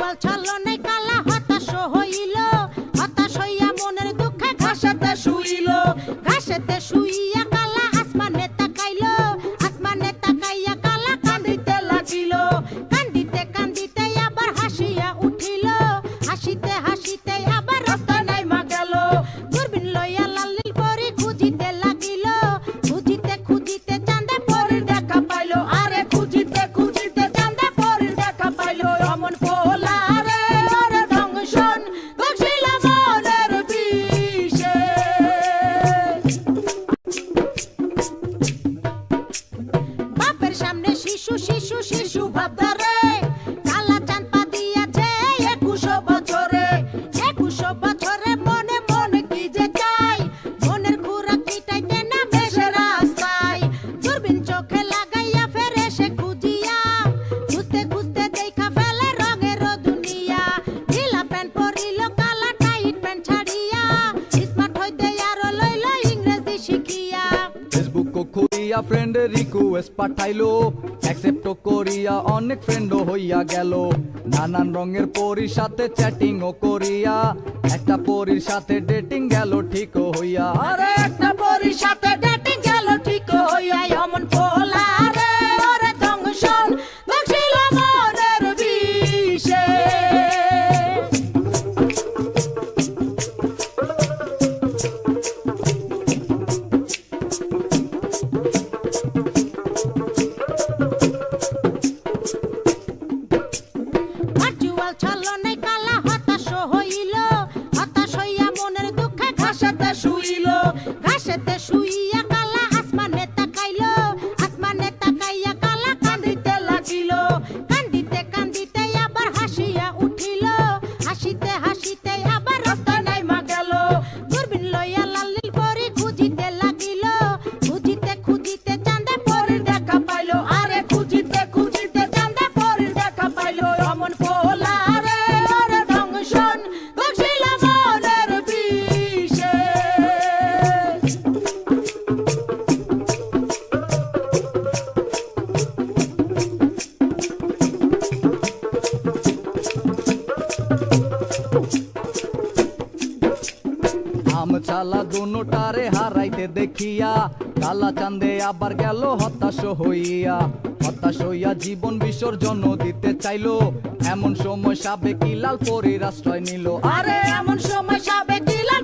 জল ছলনে কালা হতাশ হইল, হতাশ হইয়া মনের দুঃখে ঘাসেতে শুইল, ঘাসেতে শুইয়া কালা আসমানে তাকাইল, আসমানে তাকাইয়া কালা কান্দিতে লাগিল, কান্দিতে কান্দিতে আবার হাসিয়া উঠিল, হাসিতে হাসিতে আবার রাস্তা নাইমা গেল। দূরবীন লইয়া লালিল পরি খুঁজিতে লাগিল, খুঁজিতে খুঁজিতে চাঁদে পরির দেখা পাইল, আরে খুঁজিতে খুঁজিতে চাঁদে পরির দেখা পাইল। অমন পোলা রে ওরে দংশন দেখছিল মনের বিষে, বাপের সামনে শিশু শিশু শিশু ভাবদারে, কালা চাঁদ পা দিয়াছে 21 বছরে, 21 বছরে মনে মনে কি যে চাই, মনের খুরাক মিটাইতে না বেশে রাস্তায়। দূরবীন চোখে লাগাইয়া ফেরে সে খুঁজিয়া, খুঁজতে খুঁজতে দেখা ফেলে রঙের দুনিয়া। ঢিলা প্যান্ট পরিল কালা টাইট প্যান্ট ছাড়িয়া, স্মার্ট হইতে আরো লইল ইংরেজি শিখিয়া। ফেসবুক খুলিয়া ফ্রেন্ড রিকোয়েস্ট পাঠাইলো, অ্যাকসেপ্ট করিয়া অনেক ফ্রেন্ডও হইয়া গেল। নানান রঙের পরীর সাথে চ্যাটিংও করিয়া, একটা পরীর সাথে ডেটিং গেল ঠিক হইয়া। আরে একটা পরীর সাথে ডেটিং গেল ঠিক হইয়া। অমন পোলা রে ওরে দংশন দেখছিল মনের বিষে। ভার্চুয়াল ছলনে কালা হতাশ হইল, হতাশ হইয়া মনের দুঃখে ঘাসেতে শুইল, ঘাসেতে শুইয়া কালা আসমানে তাকাইল, আসমানে তাকাইয়া কালা কান্দিতে লাগিল, কান্দিতে কান্দিতে আবার হাসিয়া উঠিল, হাসিতে হাসিতে আবার রাস্তা নাইমা গেল। দূরবীন লইয়া লালিল পরি খুঁজিতে লাগিল, খুঁজিতে খুঁজিতে চাঁদে পরির দেখা পাইল, আরে খুঁজিতে খুঁজিতে চাঁদে পরির দেখা পাইল। অমন পোলা রে ওরে দংশন দেখছিল মনের বিষে। আমছালা দুনোটারে হারাইতে দেখিয়া, কালা চাঁদে আবার গেল হতাশ হইয়া। হতাশ হইয়া জীবন বিসর্জন দিতে চাইলো, এমন সময় সাবেকি লাল পরীর আশ্রয় নিল। আরে এমন সময় সাবেকি লাল